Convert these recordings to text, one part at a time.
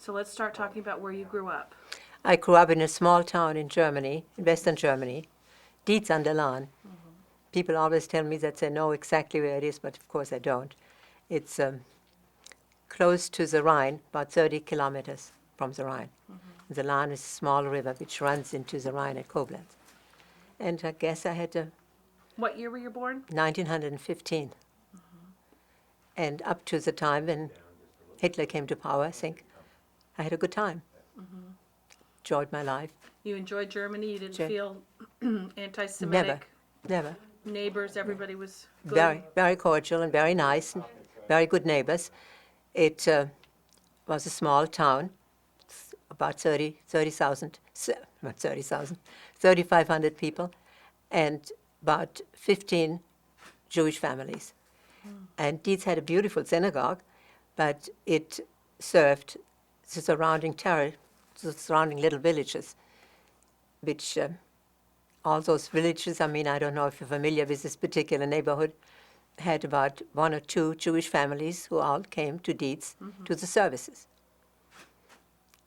So let's start talking about where you grew up. I grew up in a small town in Germany, in western Germany, Dietz an der Lahn. People always tell me that they know exactly where it is, but of course I don't. It's close to the Rhine, about 30 kilometers from the Rhine. The Lahn is a small river which runs into the Rhine at Koblenz. And I guess I had What year were you born? 1915. And up to the time when Hitler came to power, I think I had a good time. Enjoyed my life. You enjoyed Germany. You didn't Ge- feel anti-Semitic. Never. Neighbors, everybody was good. Very, very cordial and very nice, and very good neighbors. It was a small town, about 30,000, not 30,000, 3,500 people, and about 15 Jewish families. And Dietz had a beautiful synagogue, but it served the surrounding the surrounding little villages, which all those villages, I mean, I don't know if you're familiar with this particular neighborhood, had about 1 or 2 Jewish families who all came to Dietz to the services.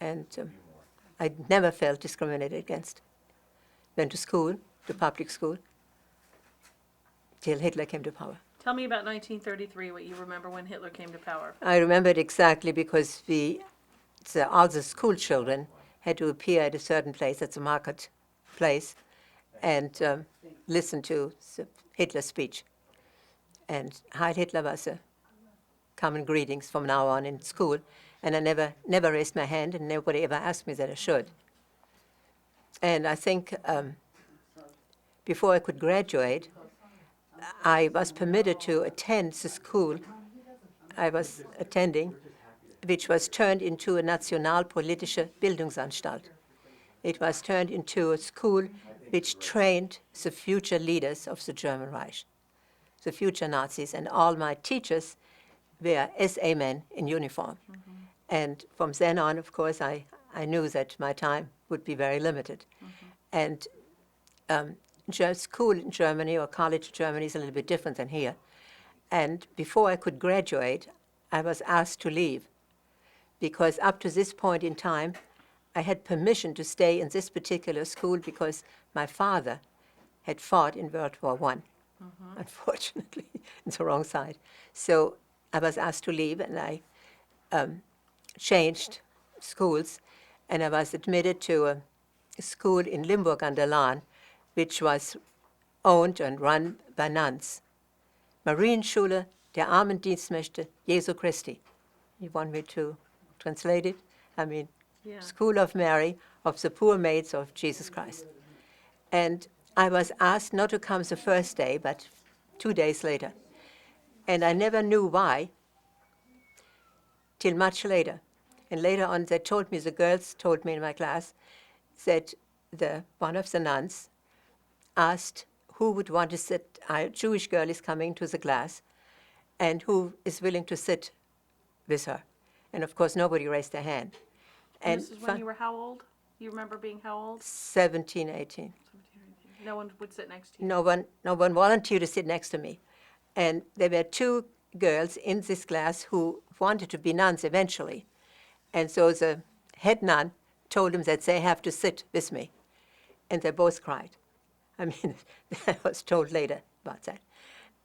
And I never felt discriminated against. Went to school, to public school, till Hitler came to power. Tell me about 1933, what you remember when Hitler came to power. I remember it exactly because all the school children had to appear at a certain place, at the market place, and listen to Hitler's speech. And Heil Hitler was a common greetings from now on in school, and I never raised my hand, and nobody ever asked me that I should. And I think before I could graduate, I was permitted to attend the school I was attending, which was turned into a Nationalpolitische Bildungsanstalt. It was turned into a school which trained the future leaders of the German Reich, the future Nazis, and all my teachers were SA men in uniform. And from then on, of course, I knew that my time would be very limited. And school in Germany or college in Germany is a little bit different than here. And before I could graduate, I was asked to leave because up to this point in time, I had permission to stay in this particular school because my father had fought in World War I, unfortunately, it's the wrong side. So I was asked to leave, and I changed schools, and I was admitted to a school in Limburg an der Lahn, which was owned and run by nuns. Marienschule der armen Dienstmägde Jesu Christi. You want me to translate it? I mean, Yeah. School of Mary, of the poor maids of Jesus Christ. And I was asked not to come the first day, but 2 days later. And I never knew why, till much later. And later on, the girls told me in my class, that one of the nuns asked who would want to sit, a Jewish girl is coming to the class, and who is willing to sit with her. And of course, nobody raised their hand. And this is when you were how old? You remember being how old? 17, 18. No one would sit next to you? No one volunteered to sit next to me. And there were 2 girls in this class who wanted to be nuns eventually. And so the head nun told them that they have to sit with me. And they both cried. I mean, I was told later about that.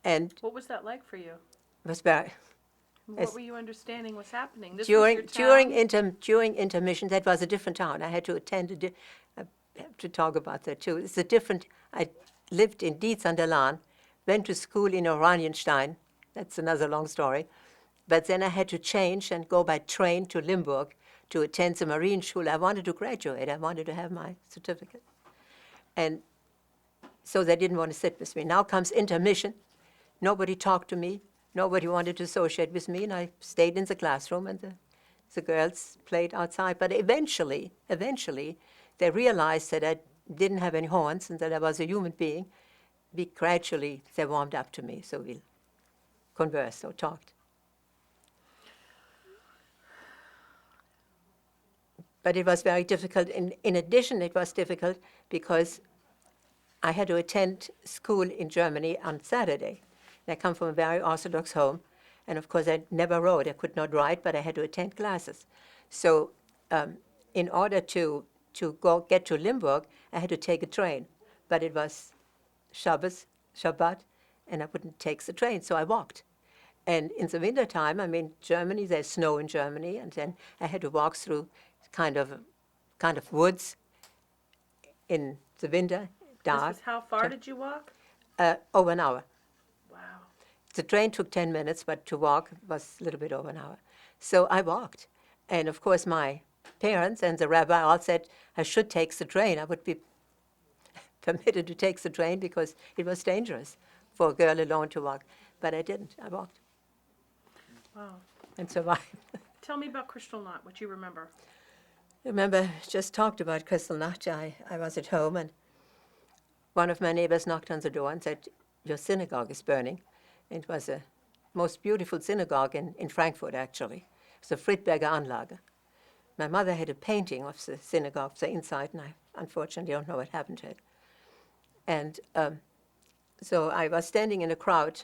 And What was that like for you? it was very, What were you understanding was happening? This was during your town? during intermission, that was a different town. I had to attend I have to talk about that too. It's a different. I lived in Dietz an der Lahn, went to school in Oranienstein. That's another long story. But then I had to change and go by train to Limburg to attend the Marienschule. I wanted to graduate. I wanted to have my certificate, and so they didn't want to sit with me. Now comes intermission. Nobody talked to me. Nobody wanted to associate with me, and I stayed in the classroom, and the girls played outside. But eventually, they realized that I didn't have any horns and that I was a human being. Gradually, they warmed up to me, so we conversed or talked. But it was very difficult. In addition, it was difficult because I had to attend school in Germany on Saturday. And I come from a very Orthodox home, and of course I never wrote. I could not write, but I had to attend classes. So in order to get to Limburg, I had to take a train. But it was Shabbat, and I wouldn't take the train, so I walked. And in the wintertime, I mean, Germany, there's snow in Germany, and then I had to walk through kind of woods in the winter, This dark. was how far did you walk? Over an hour. Wow. The train took 10 minutes, but to walk was a little bit over an hour. So I walked. And of course, my parents and the rabbi all said I should take the train. I would be permitted to take the train because it was dangerous for a girl alone to walk. But I didn't. I walked Wow. and survived. Tell me about Kristallnacht, what you remember. I remember just talked about Kristallnacht. I was at home, and one of my neighbors knocked on the door and said, "Your synagogue is burning." It was a most beautiful synagogue in Frankfurt, actually. It's the Friedberger Anlage. My mother had a painting of the synagogue, the inside, and I unfortunately don't know what happened to it. And so I was standing in a crowd,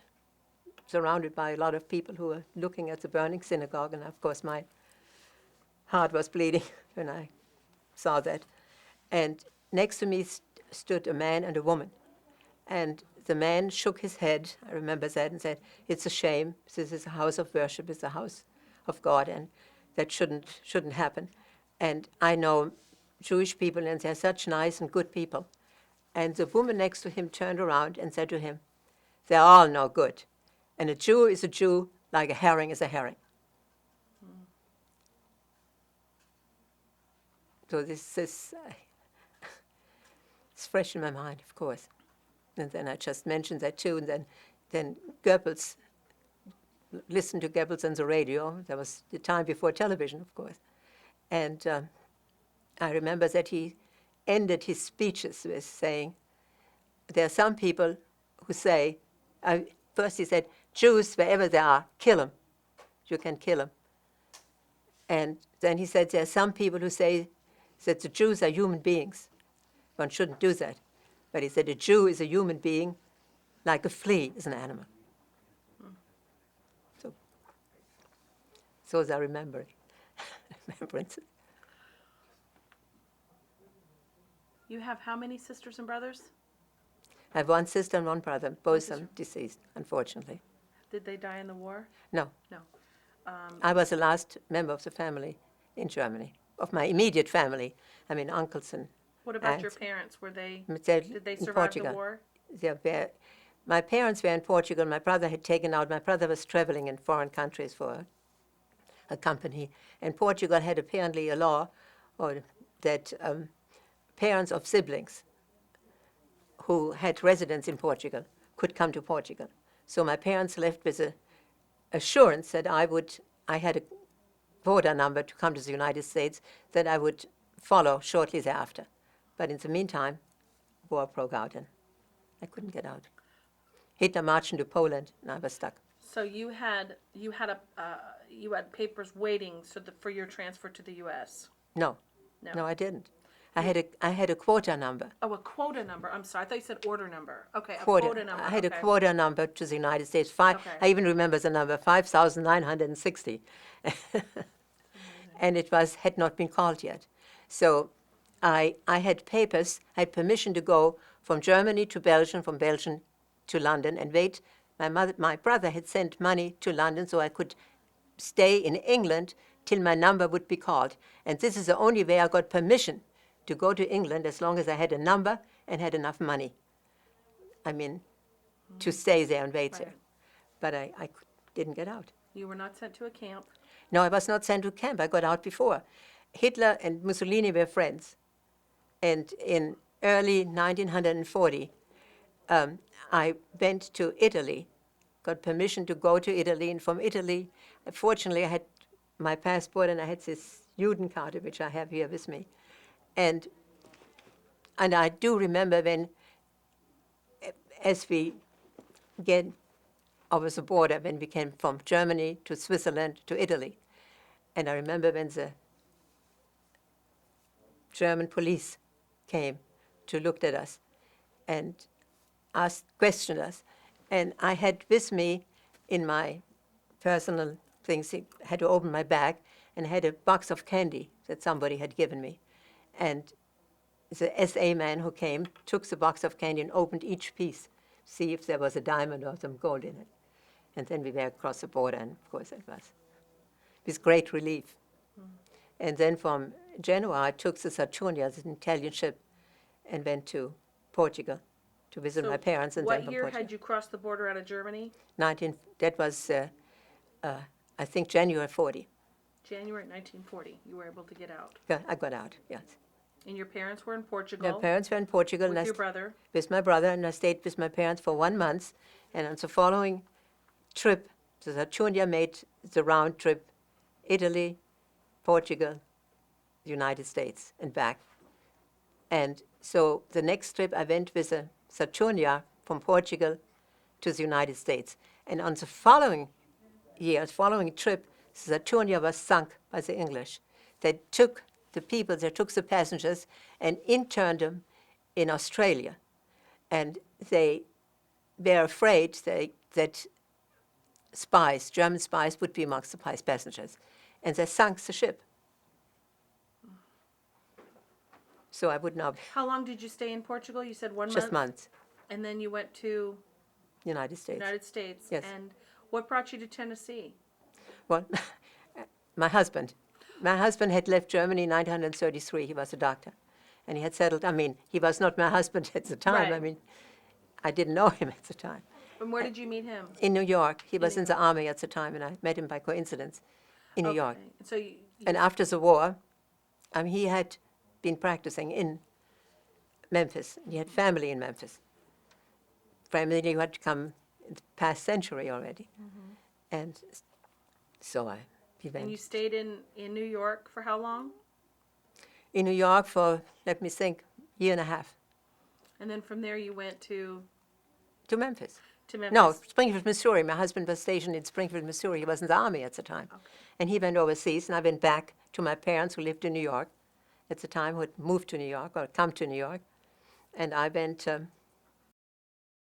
surrounded by a lot of people who were looking at the burning synagogue, and of course my heart was bleeding when I saw that. And next to me stood a man and a woman. And the man shook his head, I remember that, and said, "It's a shame. This is a house of worship. It's a house of God, and that shouldn't happen." And I know Jewish people, and they're such nice and good people. And the woman next to him turned around and said to him, "They're all no good. And a Jew is a Jew like a herring is a herring." So this is it's fresh in my mind, of course. And then I just mentioned that too. And then Goebbels, listened to Goebbels on the radio. That was the time before television, of course. And I remember that he ended his speeches with saying, there are some people who say, first he said, "Jews, wherever they are, kill them. You can kill them." And then he said, there are some people who say that the Jews are human beings. One shouldn't do that. But he said a Jew is a human being like a flea is an animal. So those are remembrances. You have how many sisters and brothers? I have one sister and one brother, both are deceased, unfortunately. Did they die in the war? No. No. I was the last member of the family in Germany, of my immediate family. I mean, uncles and What about aunts. your parents? Did they in survive Portugal. the war? My parents were in Portugal. My brother had taken out. My brother was traveling in foreign countries for a company, and Portugal had apparently a law that parents of siblings who had residence in Portugal could come to Portugal. So my parents left with the assurance that I had a border number to come to the United States that I would follow shortly thereafter. But in the meantime, war broke out and I couldn't get out. Hitler marched into Poland and I was stuck. So you had papers waiting for your transfer to the U.S. No, I didn't. I had a quota number. Oh, a quota number. I'm sorry. I thought you said order number. Okay, a Quota. quota number. I had okay. a quota number to the United States. Okay. I even remember the number, 5,960. And it had not been called yet. So I had papers, I had permission to go from Germany to Belgium, from Belgium to London and wait. My brother had sent money to London so I could stay in England till my number would be called. And this is the only way I got permission to go to England, as long as I had a number and had enough money. I mean, to stay there and wait there. But I didn't get out. You were not sent to a camp. No, I was not sent to camp. I got out before. Hitler and Mussolini were friends. And in early 1940, I went to Italy, got permission to go to Italy. And from Italy, fortunately, I had my passport and I had this Judenkarte, which I have here with me. And I do remember as we get over the border, when we came from Germany to Switzerland to Italy. And I remember when the German police came to look at us and questioned us. And I had with me in my personal things, I had to open my bag, and had a box of candy that somebody had given me. And the SA man who came took the box of candy and opened each piece, see if there was a diamond or some gold in it. And then we were across the border, and of course it was with great relief. And then from Genoa, I took the Saturnia, the Italian ship, and went to Portugal to visit my parents. And then what from year Portugal. had you crossed the border out of Germany? That was, I think, January 40. January 1940, you were able to get out. Yeah, I got out, yes. And your parents were in Portugal? My parents were in Portugal. With your brother? With my brother, and I stayed with my parents for 1 month. And on the following trip, the Saturnia made the round trip, Italy, Portugal, the United States, and back. And so the next trip, I went with a Saturnia from Portugal to the United States. And on the following year, following trip, the Saturnia was sunk by the English. They took the people, they took the passengers and interned them in Australia. And they were afraid that spies, German spies, would be amongst the passengers. And they sunk the ship. So I would not. How long did you stay in Portugal? You said 1 month? Just months. And then you went to United States. United States. Yes. And what brought you to Tennessee? Well, my husband. My husband had left Germany in 1933. He was a doctor. And he had settled. I mean, he was not my husband at the time. Right. I mean, I didn't know him at the time. And where did you meet him? In New York. He was in the army at the time, and I met him by coincidence in New York. Okay. So you And after the war, he had been practicing in Memphis. He had family in Memphis. Family who had come in the past century already. And so he went. and you stayed in New York for how long? In New York for, let me think, year and a half. And then from there you went to Memphis. Memphis? No, Springfield, Missouri. My husband was stationed in Springfield, Missouri. He was in the army at the time. Okay. And he went overseas, and I went back to my parents who lived in New York at the time, who had moved to New York or come to New York. And I went